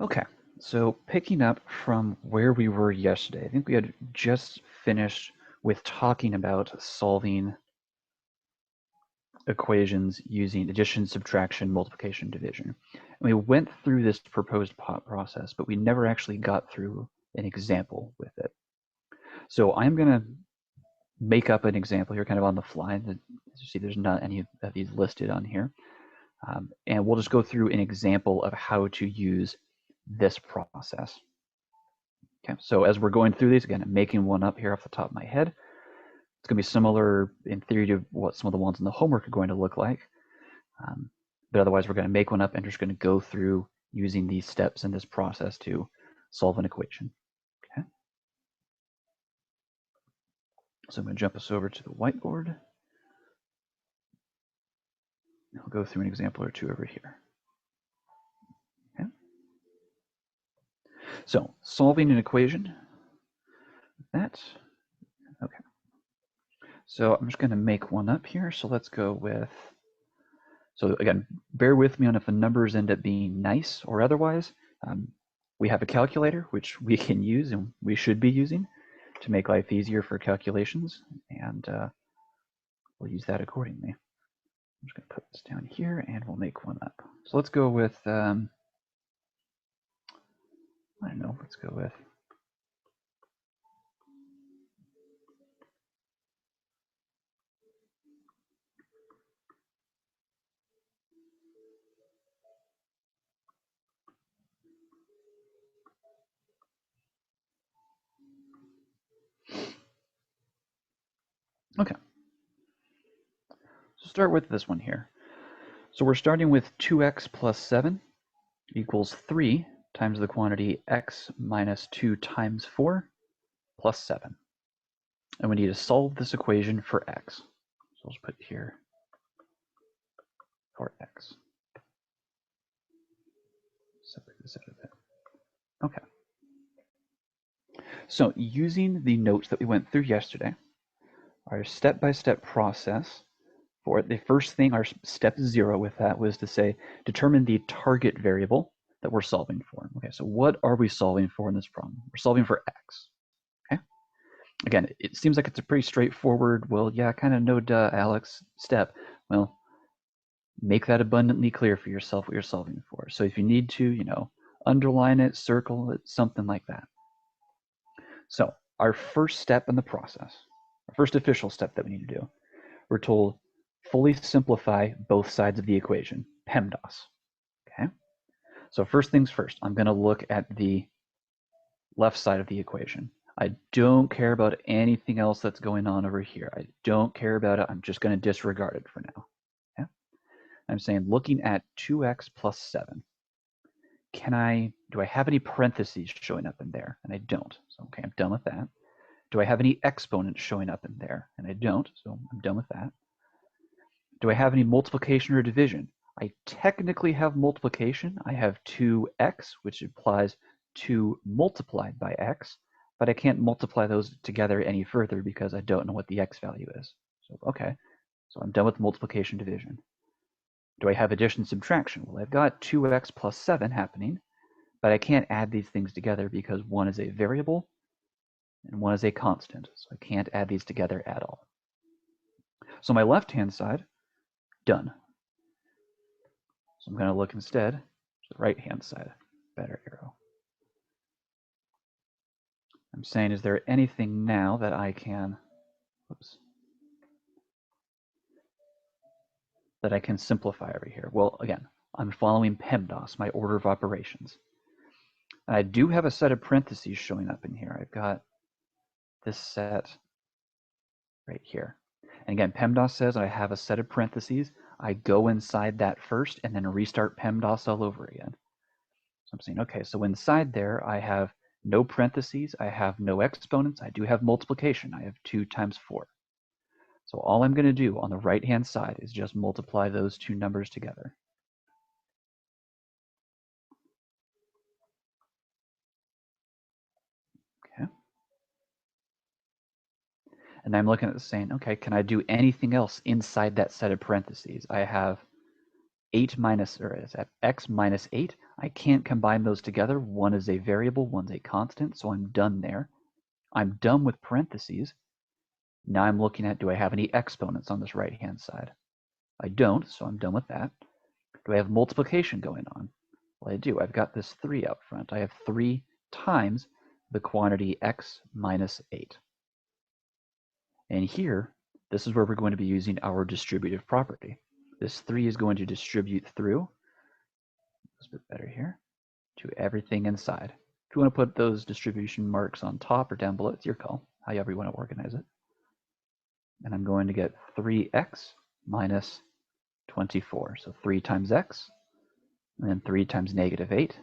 Okay, so picking up from where we were yesterday, I think we had just finished with talking about solving equations using addition, subtraction, multiplication, division. And we went through this proposed process, but we never actually got through an example with it. So I'm going to make up an example here kind of on the fly. As you see, there's not any of these listed on here. And we'll just go through an example of how to use this process. Okay, so as we're going through these, again, I'm making one up here off the top of my head. It's going to be similar in theory to what some of the ones in the homework are going to look like. But otherwise, we're going to make one up and just going to go through using these steps in this process to solve an equation. Okay. So I'm going to jump us over to the whiteboard. I'll go through an example or two over here. Okay. So solving an equation. That. Okay. So I'm just going to make one up here. So let's go with. So again, bear with me on if the numbers end up being nice or otherwise. We have a calculator, which we can use and we should be using to make life easier for calculations, and we'll use that accordingly. I'm just going to put this down here and we'll make one up. So let's go with, I don't know, let's go with okay. So start with this one here. So we're starting with 2x plus 7 equals 3 times the quantity x minus 2 times 4 plus 7. And we need to solve this equation for x. So let's put here for x. Separate this out a bit. Okay. So using the notes that we went through yesterday, our step-by-step process for the first thing, our step 0 with that was to say, determine the target variable that we're solving for. Okay, so what are we solving for in this problem? We're solving for x. Okay. Again, it seems like it's a pretty straightforward, well, yeah, kind of no duh, Alex step. Well, make that abundantly clear for yourself what you're solving for. So if you need to, underline it, circle it, something like that. So our first step in the process, our first official step that we need to do, we're told fully simplify both sides of the equation, PEMDAS. Okay. So first things first, I'm going to look at the left side of the equation. I don't care about anything else that's going on over here. I don't care about it. I'm just going to disregard it for now. Okay? I'm saying looking at 2x plus 7. Do I have any parentheses showing up in there? And I don't. So, okay, I'm done with that. Do I have any exponents showing up in there? And I don't, so I'm done with that. Do I have any multiplication or division? I technically have multiplication. I have 2x, which implies 2 multiplied by x, but I can't multiply those together any further because I don't know what the x value is. So, okay, so I'm done with multiplication division. Do I have addition subtraction? Well, I've got 2x plus 7 happening, but I can't add these things together because one is a variable and one is a constant, so I can't add these together at all. So my left-hand side, done. So I'm going to look instead to the right-hand side, better arrow. I'm saying, is there anything now that I can, that I can simplify over here? Well, again, I'm following PEMDAS, my order of operations. And I do have a set of parentheses showing up in here. I've got this set right here. And again, PEMDAS says I have a set of parentheses. I go inside that first and then restart PEMDAS all over again. So I'm saying, okay, so inside there I have no parentheses, I have no exponents, I do have multiplication. I have 2 times 4. So all I'm going to do on the right-hand side is just multiply those two numbers together. Okay. And I'm looking at this saying, okay, can I do anything else inside that set of parentheses? I have 8 minus, or is that x minus 8? I can't combine those together. One is a variable, one's a constant, so I'm done there. I'm done with parentheses. Now I'm looking at, do I have any exponents on this right-hand side? I don't, so I'm done with that. Do I have multiplication going on? Well, I do. I've got this 3 up front. I have 3 times the quantity x minus 8. And here, this is where we're going to be using our distributive property. This 3 is going to distribute through, a bit better here, to everything inside. If you want to put those distribution marks on top or down below, it's your call, however you want to organize it. And I'm going to get 3x minus 24. So 3 times x, and then 3 times negative 8.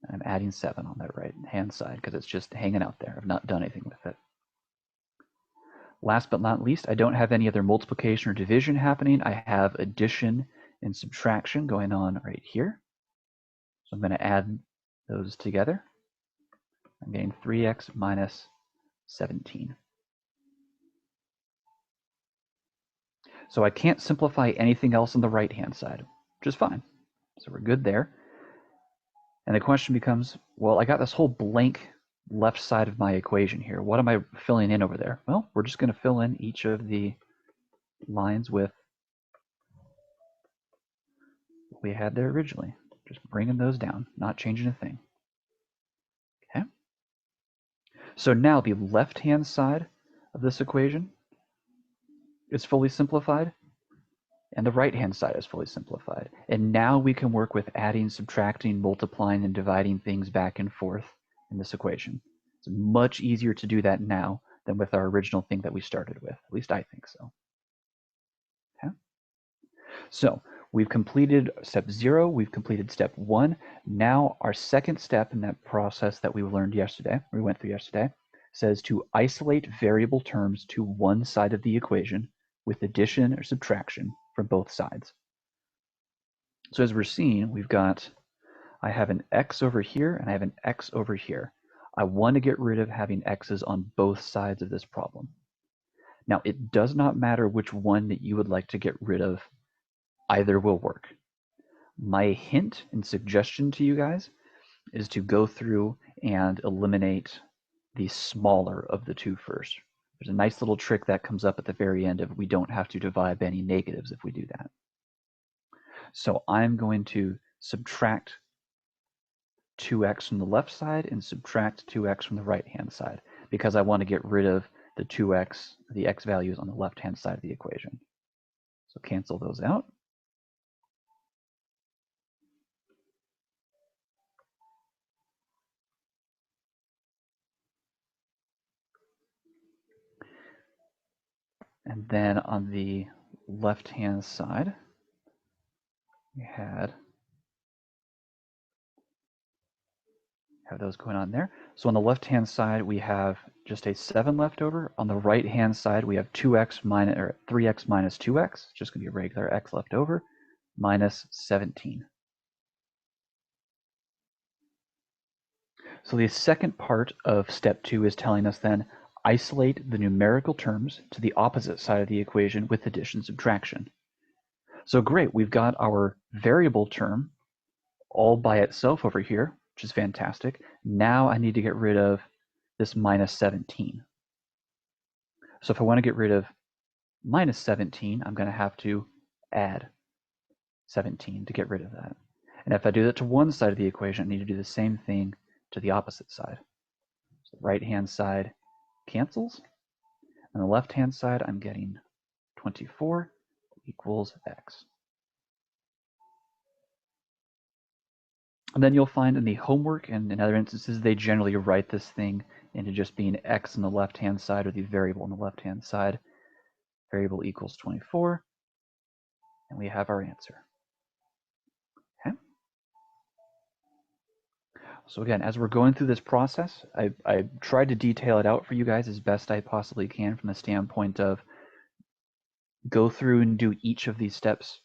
And I'm adding 7 on that right-hand side because it's just hanging out there. I've not done anything with it. Last but not least, I don't have any other multiplication or division happening. I have addition and subtraction going on right here. So I'm going to add those together. I'm getting 3x minus 17. So I can't simplify anything else on the right-hand side, which is fine. So we're good there. And the question becomes, well, I got this whole blank left side of my equation here. What am I filling in over there? Well, we're just going to fill in each of the lines with what we had there originally. Just bringing those down, not changing a thing. Okay. So now the left-hand side of this equation is fully simplified, and the right-hand side is fully simplified. And now we can work with adding, subtracting, multiplying, and dividing things back and forth in this equation. It's much easier to do that now than with our original thing that we started with. At least I think so. Okay. So we've completed step 0. We've completed step 1. Now our second step in that process that we went through yesterday, says to isolate variable terms to one side of the equation with addition or subtraction from both sides. So as we're seeing, I have an x over here and I have an x over here. I want to get rid of having x's on both sides of this problem. Now, it does not matter which one that you would like to get rid of. Either will work. My hint and suggestion to you guys is to go through and eliminate the smaller of the two first. There's a nice little trick that comes up at the very end of we don't have to divide by any negatives if we do that. So I'm going to subtract 2x from the left side and subtract 2x from the right-hand side because I want to get rid of the 2x, the x values on the left-hand side of the equation. So cancel those out. And then on the left-hand side, we have those going on there. So on the left-hand side, we have just a 7 left over. On the right-hand side, we have 3x minus 2x, just going to be a regular x left over, minus 17. So the second part of step 2 is telling us then, isolate the numerical terms to the opposite side of the equation with addition and subtraction. So great, we've got our variable term all by itself over here, which is fantastic. Now I need to get rid of this minus 17. So if I want to get rid of minus 17, I'm going to have to add 17 to get rid of that. And if I do that to one side of the equation, I need to do the same thing to the opposite side. So the right-hand side cancels. On the left-hand side, I'm getting 24 equals x. And then you'll find in the homework and in other instances, they generally write this thing into just being x on the left-hand side or the variable on the left-hand side. Variable equals 24, and we have our answer. Okay. So again, as we're going through this process, I tried to detail it out for you guys as best I possibly can from the standpoint of go through and do each of these steps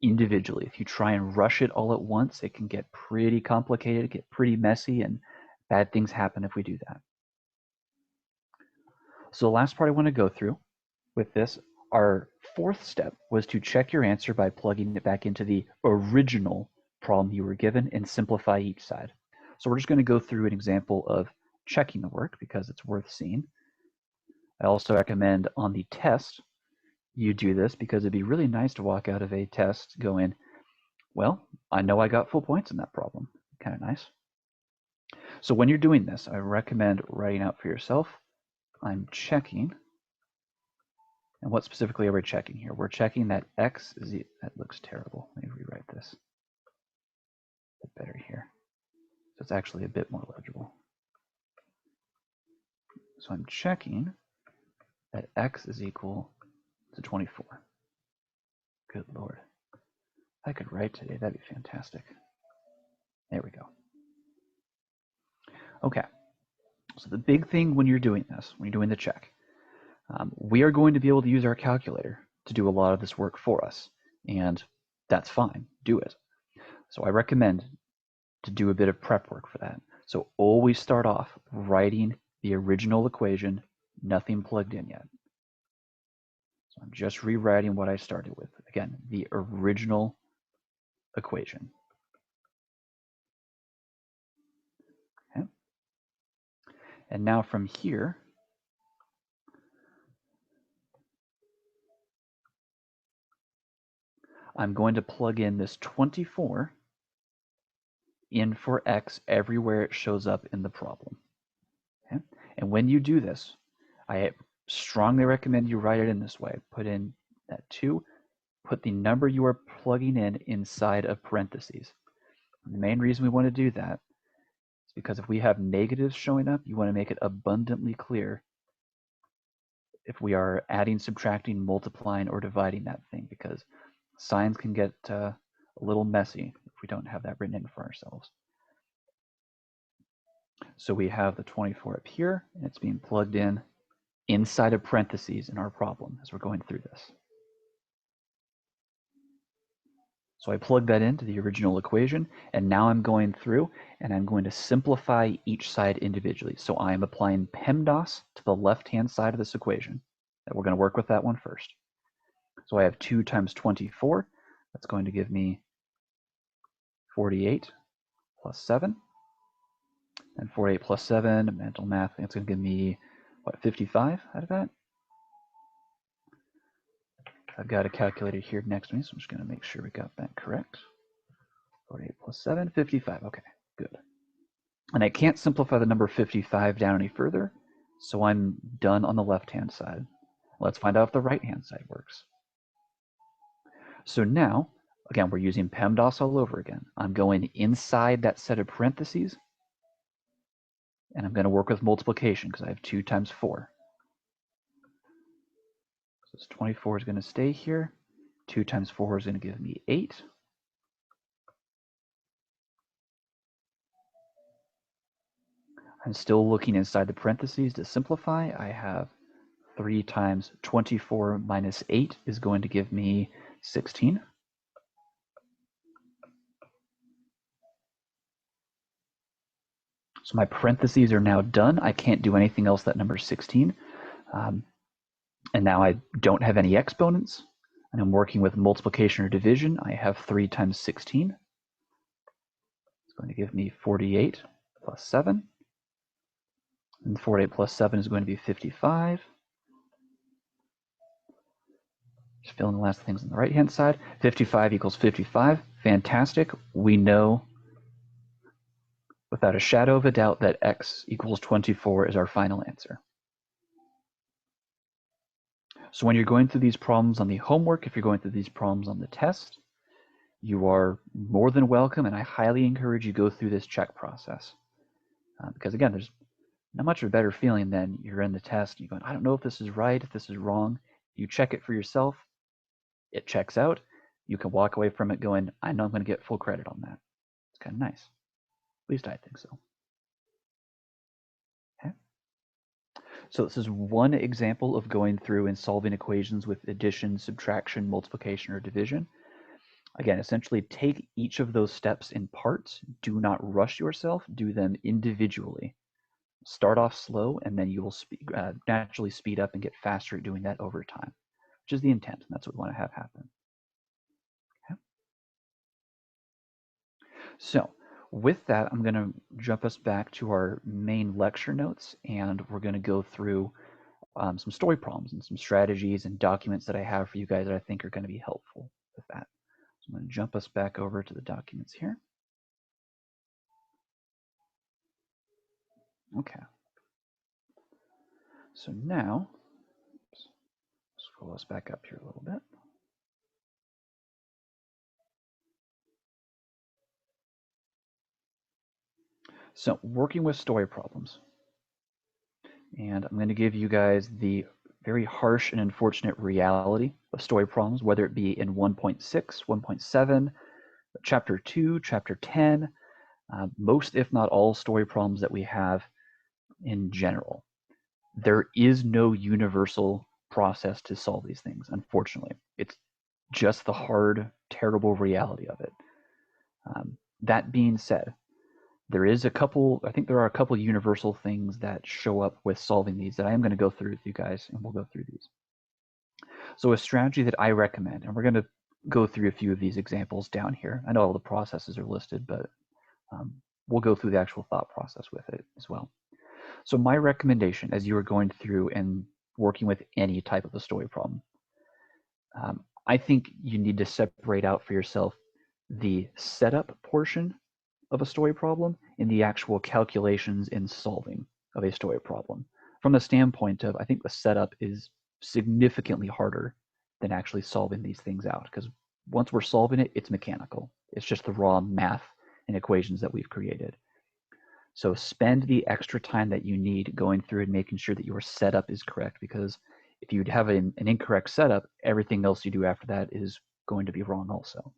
individually. If you try and rush it all at once, it can get pretty complicated, get pretty messy, and bad things happen if we do that. So the last part I want to go through with this Our fourth step was to check your answer by plugging it back into the original problem you were given and simplify each side. So we're just going to go through an example of checking the work because it's worth seeing. I also recommend on the test you do this because it'd be really nice to walk out of a test going, well, I know I got full points in that problem. Kind of nice. So when you're doing this, I recommend writing out for yourself, I'm checking. And what specifically are we checking here? We're checking that x is, that looks terrible. Let me rewrite this a bit better here. So it's actually a bit more legible. So I'm checking that x is equal to 24. Good Lord. If I could write today, that'd be fantastic. There we go. Okay. So the big thing when you're doing this, when you're doing the check, we are going to be able to use our calculator to do a lot of this work for us. And that's fine. Do it. So I recommend to do a bit of prep work for that. So always start off writing the original equation, nothing plugged in yet. So I'm just rewriting what I started with. Again, the original equation. Okay. And now from here, I'm going to plug in this 24 in for x everywhere it shows up in the problem. Okay? And when you do this, I strongly recommend you write it in this way. Put in that 2, put the number you are plugging in inside of parentheses. And the main reason we want to do that is because if we have negatives showing up, you want to make it abundantly clear if we are adding, subtracting, multiplying, or dividing that thing, because signs can get a little messy if we don't have that written in for ourselves. So we have the 24 up here, and it's being plugged in inside of parentheses in our problem as we're going through this. So I plug that into the original equation, and now I'm going through and I'm going to simplify each side individually. So I'm applying PEMDAS to the left-hand side of this equation. And we're going to work with that one first. So I have 2 times 24. That's going to give me 48 plus 7. And 48 plus 7, mental math, it's going to give me, what, 55 out of that? I've got a calculator here next to me, so I'm just going to make sure we got that correct. 48 plus 7, 55. Okay, good. And I can't simplify the number 55 down any further, so I'm done on the left-hand side. Let's find out if the right-hand side works. So now, again, we're using PEMDAS all over again. I'm going inside that set of parentheses, and I'm going to work with multiplication because I have 2 times 4. So this 24 is going to stay here. 2 times 4 is going to give me 8. I'm still looking inside the parentheses to simplify. I have 3 times 24 minus 8 is going to give me 16. So my parentheses are now done. I can't do anything else. That number is 16. And now I don't have any exponents. And I'm working with multiplication or division. I have 3 times 16. It's going to give me 48 plus 7. And 48 plus 7 is going to be 55. Just fill in the last things on the right-hand side. 55 equals 55. Fantastic. We know without a shadow of a doubt that x equals 24 is our final answer. So when you're going through these problems on the homework, if you're going through these problems on the test, you are more than welcome, and I highly encourage you to go through this check process. Because again, there's not much of a better feeling than you're in the test, and you're going, I don't know if this is right, if this is wrong. You check it for yourself, it checks out, you can walk away from it going, I know I'm going to get full credit on that. It's kind of nice. At least I think so. Okay. So this is one example of going through and solving equations with addition, subtraction, multiplication, or division. Again, essentially take each of those steps in parts. Do not rush yourself. Do them individually. Start off slow, and then you will naturally speed up and get faster at doing that over time. which is the intent, and that's what we want to have happen. Okay. So with that, I'm going to jump us back to our main lecture notes, and we're going to go through some story problems and some strategies and documents that I have for you guys that I think are going to be helpful with that. So I'm going to jump us back over to the documents here. Okay. So now, scroll us back up here a little bit. So working with story problems. And I'm going to give you guys the very harsh and unfortunate reality of story problems, whether it be in 1.6, 1.7, chapter 2, chapter 10, most, if not all, story problems that we have in general. There is no universal process to solve these things, unfortunately. It's just the hard, terrible reality of it. That being said, there is a couple, I think there are a couple universal things that show up with solving these that I am going to go through with you guys, and we'll go through these. So a strategy that I recommend, and we're going to go through a few of these examples down here. I know all the processes are listed, but we'll go through the actual thought process with it as well. So my recommendation as you are going through and working with any type of a story problem, I think you need to separate out for yourself the setup portion of a story problem and the actual calculations in solving of a story problem. From the standpoint of, I think the setup is significantly harder than actually solving these things out, because once we're solving it, it's mechanical. It's just the raw math and equations that we've created. So spend the extra time that you need going through and making sure that your setup is correct, because if you have an incorrect setup, everything else you do after that is going to be wrong also.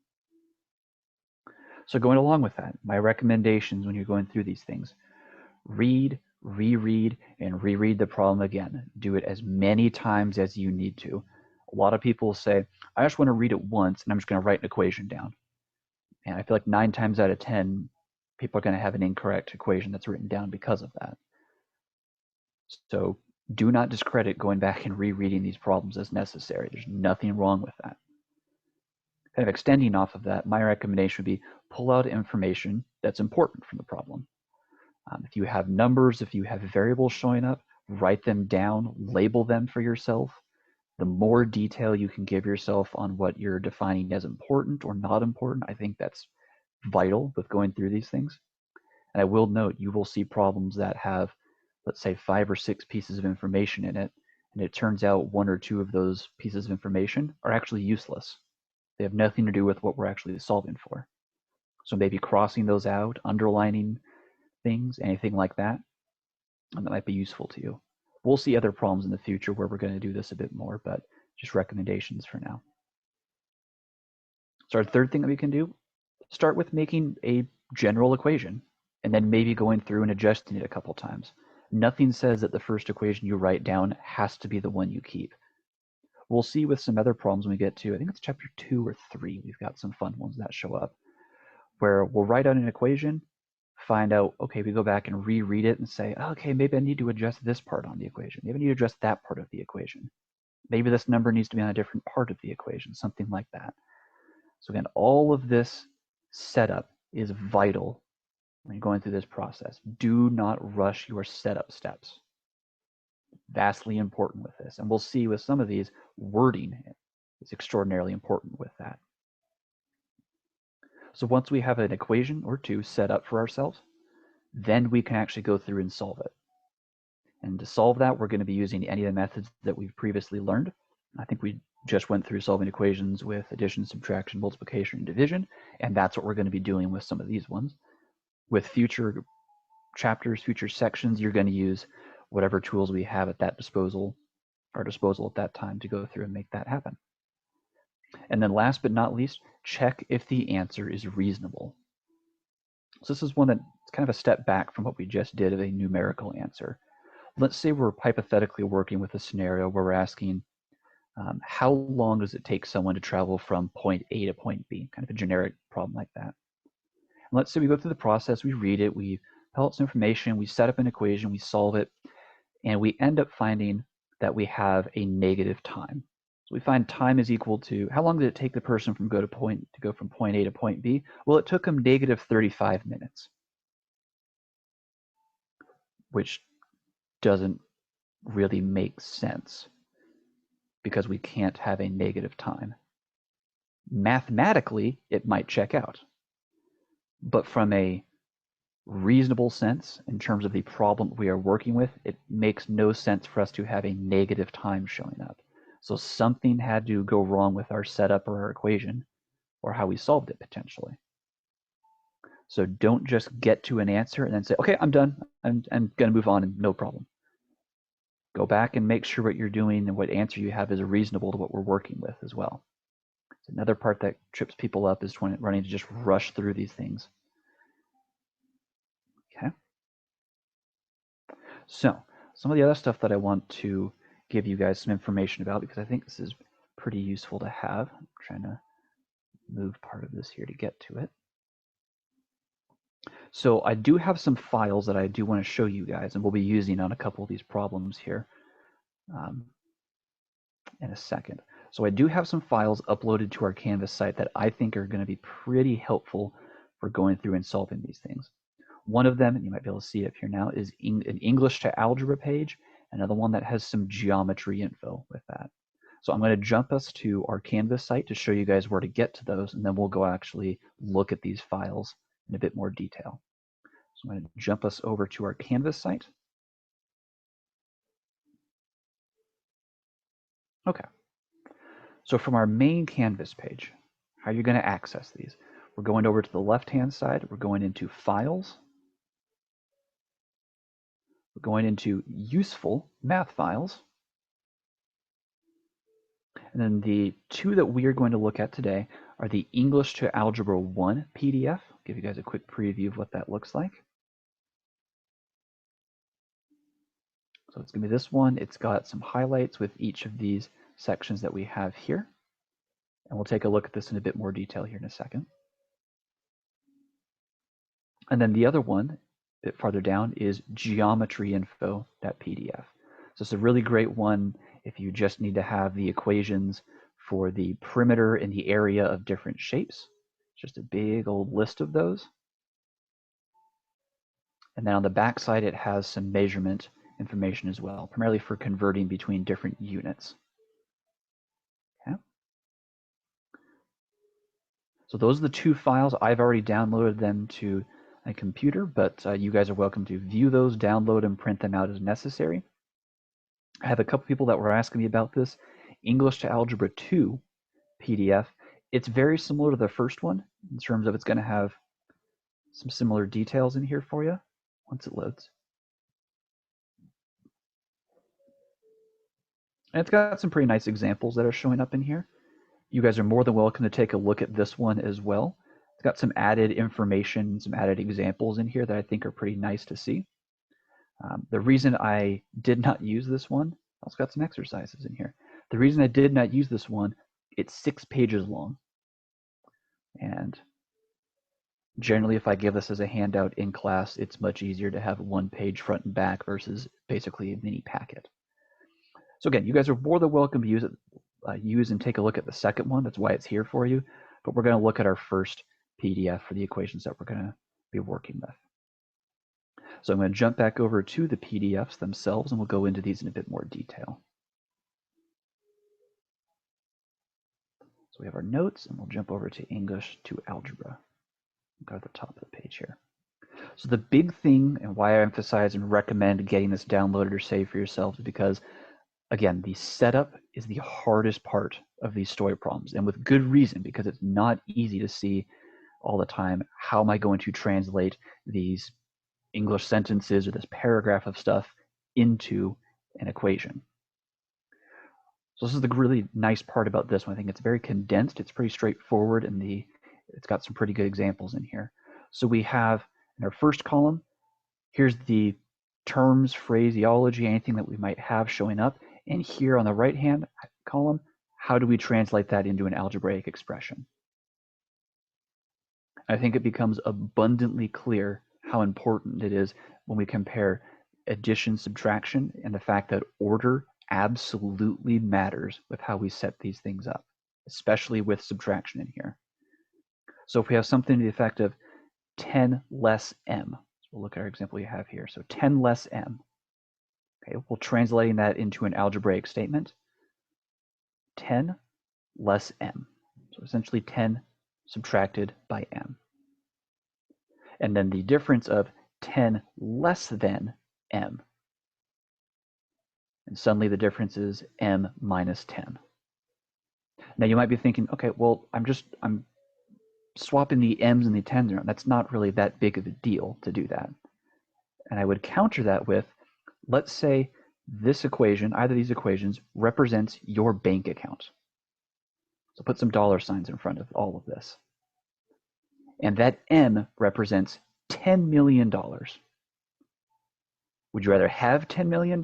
So going along with that, my recommendations when you're going through these things, read, reread, and reread the problem again. Do it as many times as you need to. A lot of people say, I just want to read it once and I'm just going to write an equation down. And I feel like 9 times out of 10, people are going to have an incorrect equation that's written down because of that. So do not discredit going back and rereading these problems as necessary. There's nothing wrong with that. Kind of extending off of that, my recommendation would be pull out information that's important from the problem. If you have numbers, if you have variables showing up, write them down, label them for yourself. The more detail you can give yourself on what you're defining as important or not important, I think that's vital with going through these things. And I will note, you will see problems that have, let's say, 5 or 6 pieces of information in it, and it turns out 1 or 2 of those pieces of information are actually useless. They have nothing to do with what we're actually solving for. So maybe crossing those out, underlining things, anything like that, and that might be useful to you. We'll see other problems in the future where we're going to do this a bit more, but just recommendations for now. So our third thing that we can do, start with making a general equation and then maybe going through and adjusting it a couple times. Nothing says that the first equation you write down has to be the one you keep. We'll see with some other problems when we get to, I think it's chapter 2 or 3, we've got some fun ones that show up, where we'll write out an equation, find out, okay, we go back and reread it and say, okay, maybe I need to adjust this part on the equation. Maybe I need to adjust that part of the equation. Maybe this number needs to be on a different part of the equation, something like that. So again, all of this setup is vital when you're going through this process. Do not rush your setup steps. Vastly important with this. And we'll see with some of these, wording is extraordinarily important with that. So once we have an equation or two set up for ourselves, then we can actually go through and solve it. And to solve that, we're going to be using any of the methods that we've previously learned. I think we just went through solving equations with addition, subtraction, multiplication, and division, and that's what we're going to be doing with some of these ones. With future chapters, future sections, you're going to use whatever tools we have at our disposal at that time to go through and make that happen. And then last but not least, check if the answer is reasonable. So this is one that's kind of a step back from what we just did of a numerical answer. Let's say we're hypothetically working with a scenario where we're asking, how long does it take someone to travel from point A to point B? Kind of a generic problem like that. And let's say we go through the process, we read it, we pull out some information, we set up an equation, we solve it, and we end up finding that we have a negative time. So we find time is equal to, how long did it take the person to go from point A to point B? Well, it took them negative 35 minutes, which doesn't really make sense because we can't have a negative time. Mathematically, it might check out, but from a reasonable sense in terms of the problem we are working with, it makes no sense for us to have a negative time showing up. So something had to go wrong with our setup or our equation or how we solved it potentially. So don't just get to an answer and then say, okay, I'm done. I'm going to move on and no problem. Go back and make sure what you're doing and what answer you have is reasonable to what we're working with as well. So another part that trips people up is running to just rush through these things. Okay. So some of the other stuff that I want to give you guys some information about, because I think this is pretty useful to have. I'm trying to move part of this here to get to it. So I do have some files that I do want to show you guys, and we'll be using on a couple of these problems here in a second. So I do have some files uploaded to our Canvas site that I think are going to be pretty helpful for going through and solving these things. One of them, and you might be able to see it up here now, is an English to algebra page. Another one that has some geometry info with that. So I'm going to jump us to our Canvas site to show you guys where to get to those, and then we'll go actually look at these files in a bit more detail. So I'm going to jump us over to our Canvas site. Okay. So from our main Canvas page, how are you going to access these? We're going over to the left-hand side. We're going into Files. We're going into Useful Math Files. And then the two that we are going to look at today are the English to Algebra 1 PDF. I'll give you guys a quick preview of what that looks like. So it's going to be this one. It's got some highlights with each of these sections that we have here. And we'll take a look at this in a bit more detail here in a second. And then the other one, a bit farther down, is geometryinfo.pdf. So it's a really great one if you just need to have the equations for the perimeter and the area of different shapes. Just a big old list of those. And then on the back side, it has some measurement information as well, primarily for converting between different units. Okay. So those are the two files. I've already downloaded them to a computer, but you guys are welcome to view those, download and print them out as necessary. I have a couple people that were asking me about this. English to Algebra 2 PDF. It's very similar to the first one in terms of it's going to have some similar details in here for you once it loads. And it's got some pretty nice examples that are showing up in here. You guys are more than welcome to take a look at this one as well. It's got some added information, some added examples in here that I think are pretty nice to see. The reason I did not use this one, also got some exercises in here. The reason I did not use this one, it's 6 pages long. And generally, if I give this as a handout in class, it's much easier to have one page front and back versus basically a mini packet. So again, you guys are more than welcome to use and take a look at the second one. That's why it's here for you. But we're going to look at our first PDF for the equations that we're going to be working with. So I'm going to jump back over to the PDFs themselves, and we'll go into these in a bit more detail. So we have our notes, and we'll jump over to English to Algebra. Go to the top of the page here. So the big thing, and why I emphasize and recommend getting this downloaded or saved for yourself, is because, again, the setup is the hardest part of these story problems, and with good reason, because it's not easy to see all the time, how am I going to translate these English sentences or this paragraph of stuff into an equation. So this is the really nice part about this one. I think it's very condensed. It's pretty straightforward, and it's got some pretty good examples in here. So we have in our first column, here's the terms, phraseology, anything that we might have showing up. And here on the right-hand column, how do we translate that into an algebraic expression? I think it becomes abundantly clear how important it is when we compare addition, subtraction, and the fact that order absolutely matters with how we set these things up, especially with subtraction in here. So if we have something to the effect of 10 less m, so we'll look at our example we have here. So 10 less m. Okay, we're translating that into an algebraic statement. 10 less m. So essentially 10 subtracted by m. And then the difference of 10 less than m. And suddenly the difference is m minus 10. Now you might be thinking, okay, well, I'm swapping the m's and the 10's around. That's not really that big of a deal to do that. And I would counter that with, let's say this equation, either of these equations, represents your bank account. So put some dollar signs in front of all of this. And that M represents $10 million. Would you rather have $10 million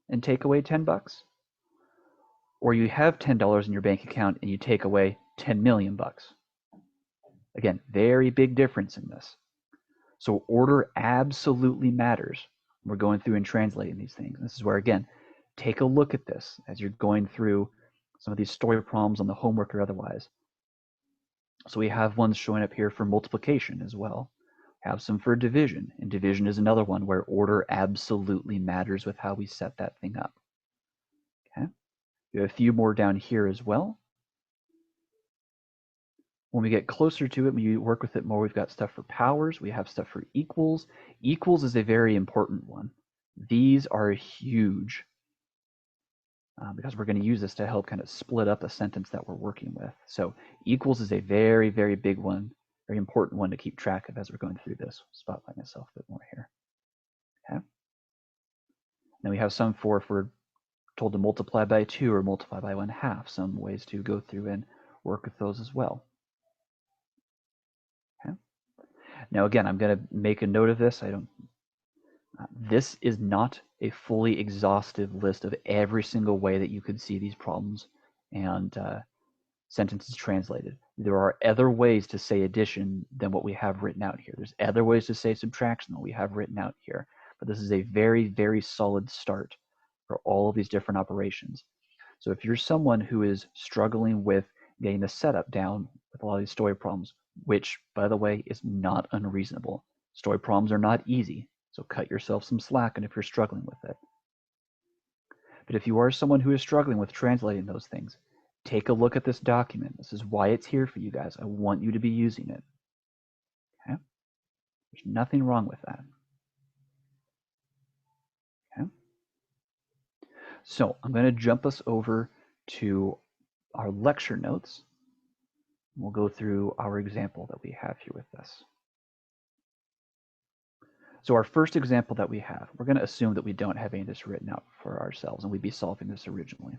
and take away 10 bucks? Or you have $10 in your bank account and you take away 10 million bucks? Again, very big difference in this. So order absolutely matters. We're going through and translating these things. This is where, again, take a look at this as you're going through some of these story problems on the homework or otherwise. So we have ones showing up here for multiplication as well. Have some for division, and division is another one where order absolutely matters with how we set that thing up. Okay, we have a few more down here as well. When we get closer to it, we work with it more. We've got stuff for powers. We have stuff for equals. Equals is a very important one. These are huge because we're going to use this to help kind of split up a sentence that we're working with. So equals is a very, very big one, very important one to keep track of as we're going through this. Spotlight myself a bit more here. Okay. Then we have some for if we're told to multiply by 2 or multiply by 1/2, some ways to go through and work with those as well. Okay. Now again, I'm going to make a note of this. This is not a fully exhaustive list of every single way that you could see these problems and sentences translated. There are other ways to say addition than what we have written out here. There's other ways to say subtraction than what we have written out here. But this is a very, very solid start for all of these different operations. So if you're someone who is struggling with getting the setup down with a lot of these story problems, which, by the way, is not unreasonable. Story problems are not easy, so cut yourself some slack and if you're struggling with it. But if you are someone who is struggling with translating those things, take a look at this document. This is why it's here for you guys. I want you to be using it. Okay? There's nothing wrong with that. Okay? So I'm going to jump us over to our lecture notes. We'll go through our example that we have here with this. So our first example that we have, we're going to assume that we don't have any of this written out for ourselves and we'd be solving this originally.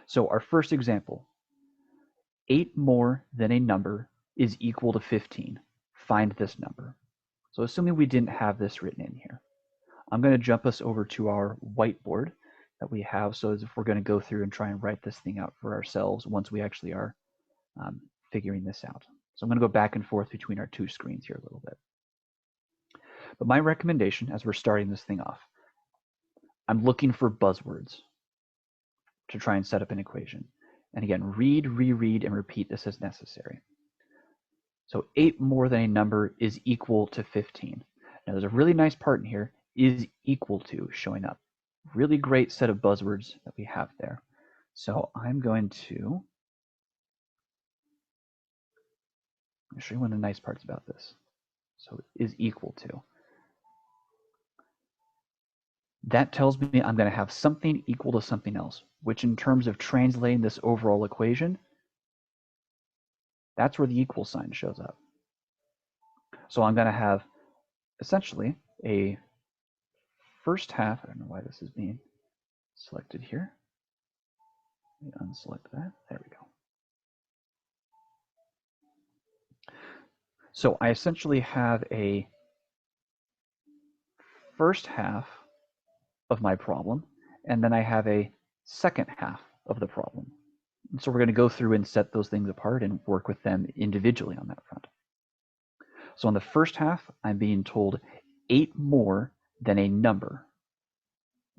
So our first example, 8 more than a number is equal to 15. Find this number. So assuming we didn't have this written in here, I'm going to jump us over to our whiteboard that we have. So as if we're going to go through and try and write this thing out for ourselves once we actually are figuring this out. So I'm going to go back and forth between our two screens here a little bit. But my recommendation as we're starting this thing off, I'm looking for buzzwords to try and set up an equation. And again, read, reread, and repeat this as necessary. So 8 more than a number is equal to 15. Now there's a really nice part in here, is equal to showing up. Really great set of buzzwords that we have there. So I'm going to show you one of the nice parts about this. So is equal to. That tells me I'm going to have something equal to something else, which in terms of translating this overall equation, that's where the equal sign shows up. So I'm going to have essentially a first half. I don't know why this is being selected here. Let me unselect that. There we go. So I essentially have a first half of my problem, and then I have a second half of the problem. And so we're going to go through and set those things apart and work with them individually on that front. So on the first half, I'm being told 8 more than a number.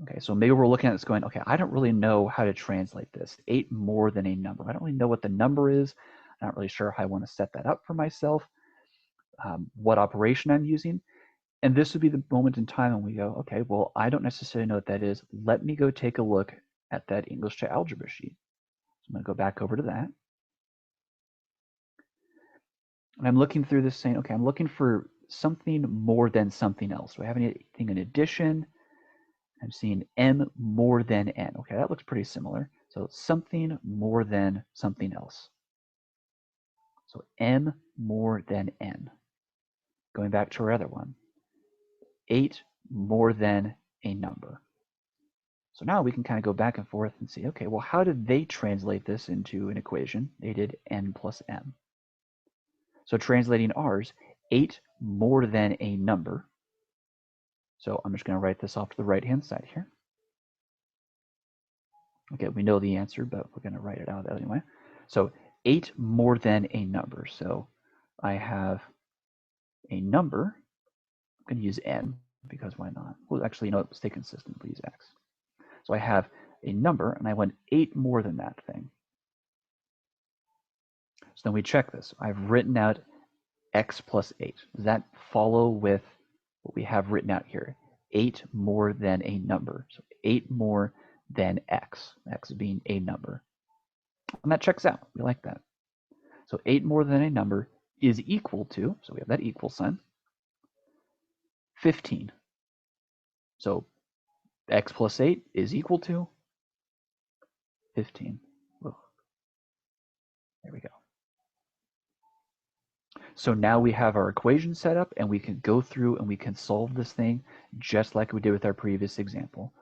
Okay, so maybe we're looking at this going, okay, I don't really know how to translate this. 8 more than a number. I don't really know what the number is. I'm not really sure how I want to set that up for myself, what operation I'm using. And this would be the moment in time when we go, okay, well, I don't necessarily know what that is. Let me go take a look at that English to algebra sheet. So I'm going to go back over to that. And I'm looking through this saying, okay, I'm looking for something more than something else. Do I have anything in addition? I'm seeing m more than n. Okay, that looks pretty similar. So something more than something else. So m more than n. Going back to our other one, 8 more than a number. So now we can kind of go back and forth and see, okay, well, how did they translate this into an equation? They did n plus m. So translating ours, 8 more than a number. So I'm just going to write this off to the right-hand side here. Okay, we know the answer, but we're going to write it out anyway. So 8 more than a number. So I have a number. I'm going to use n because why not? Well, actually, you know, stay consistent. We'll use x. So I have a number, and I want 8 more than that thing. So then we check this. I've written out x plus 8. Does that follow with what we have written out here? 8 more than a number. So 8 more than x, x being a number. And that checks out. We like that. So 8 more than a number is equal to, so we have that equal sign, 15. So x plus 8 is equal to 15. Whoa. There we go. So now we have our equation set up, and we can go through and we can solve this thing just like we did with our previous example.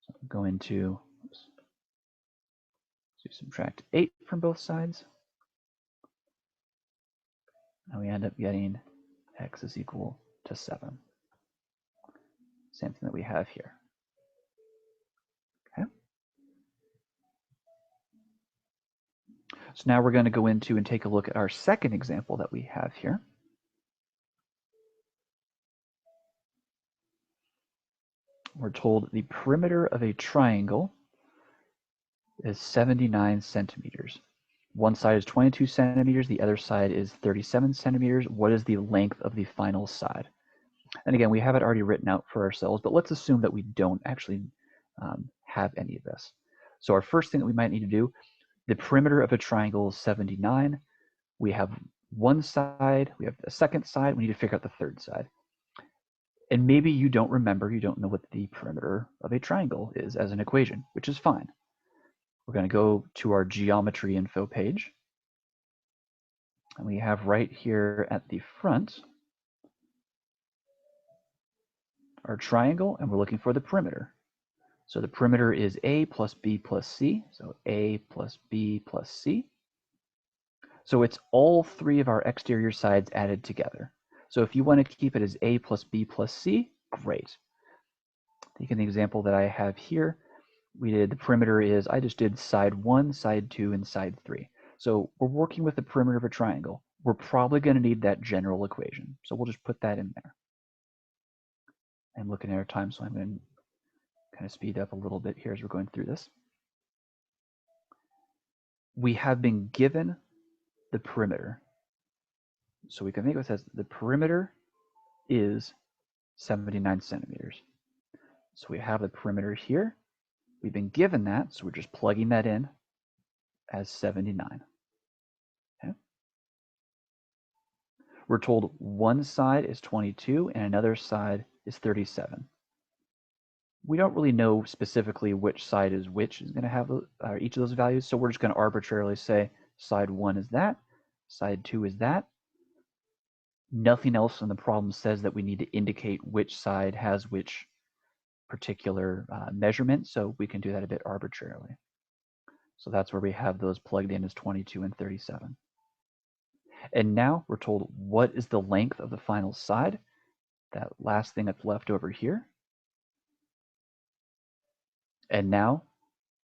So I'm going to subtract 8 from both sides. And we end up getting x is equal to 7. Same thing that we have here. Okay. So now we're going to go into and take a look at our second example that we have here. We're told the perimeter of a triangle is 79 centimeters. One side is 22 centimeters, the other side is 37 centimeters. What is the length of the final side? And again, we have it already written out for ourselves, but let's assume that we don't actually have any of this. So our first thing that we might need to do, the perimeter of a triangle is 79. We have one side, we have a second side, we need to figure out the third side. And maybe you don't remember, you don't know what the perimeter of a triangle is as an equation, which is fine. We're going to go to our geometry info page. And we have right here at the front our triangle, and we're looking for the perimeter. So the perimeter is a plus b plus c, so a plus b plus c. So it's all three of our exterior sides added together. So if you want to keep it as a plus b plus c, great. Take an example that I have here. We did the perimeter is, I just did side 1, side 2, and side 3. So we're working with the perimeter of a triangle. We're probably going to need that general equation. So we'll just put that in there. I'm looking at our time, so I'm going to kind of speed up a little bit here as we're going through this. We have been given the perimeter. So we can think of it as the perimeter is 79 centimeters. So we have the perimeter here. We've been given that, so we're just plugging that in as 79. Okay. We're told one side is 22 and another side is 37. We don't really know specifically which side is which is going to have each of those values, so we're just going to arbitrarily say side 1 is that, side 2 is that. Nothing else in the problem says that we need to indicate which side has which particular measurement, so we can do that a bit arbitrarily. So that's where we have those plugged in as 22 and 37. And now we're told what is the length of the final side, that last thing that's left over here. And now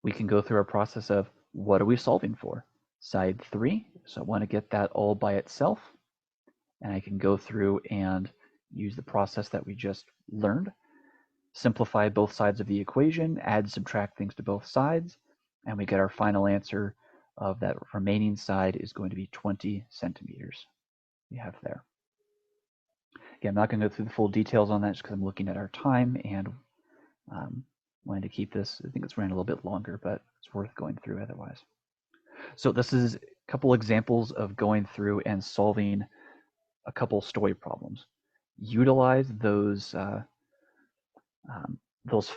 we can go through our process of what are we solving for? Side 3, so I want to get that all by itself. And I can go through and use the process that we just learned. simplify both sides of the equation, add, subtract things to both sides, and we get our final answer of that remaining side is going to be 20 centimeters. We have there. Again, I'm not going to go through the full details on that just because I'm looking at our time and wanting to keep this. I think it's running a little bit longer, but it's worth going through otherwise. So this is a couple examples of going through and solving a couple story problems. Utilize those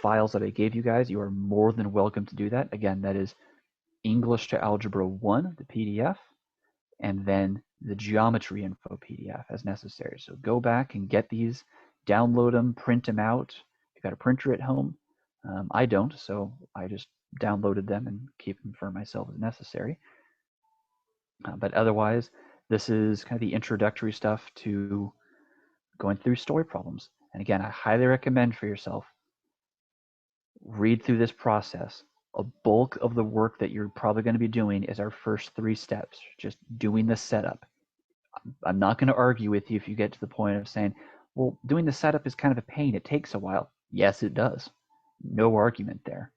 files that I gave you guys. You are more than welcome to do that. Again, that is English to Algebra 1, the PDF, and then the Geometry Info PDF as necessary. So go back and get these, download them, print them out. If you've got a printer at home, I don't, so I just downloaded them and keep them for myself as necessary. But otherwise, this is kind of the introductory stuff to going through story problems. And again, I highly recommend for yourself, read through this process. A bulk of the work that you're probably going to be doing is our first 3 steps, just doing the setup. I'm not going to argue with you if you get to the point of saying, well, doing the setup is kind of a pain. It takes a while. Yes, it does. No argument there.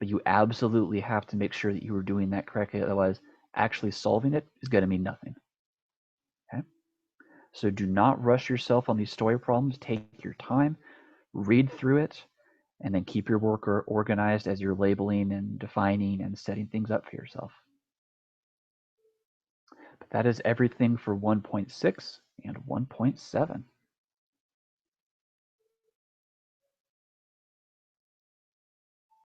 But you absolutely have to make sure that you are doing that correctly. Otherwise, actually solving it is going to mean nothing. Okay? So do not rush yourself on these story problems. Take your time, read through it, and then keep your work organized as you're labeling and defining and setting things up for yourself. But that is everything for 1.6 and 1.7.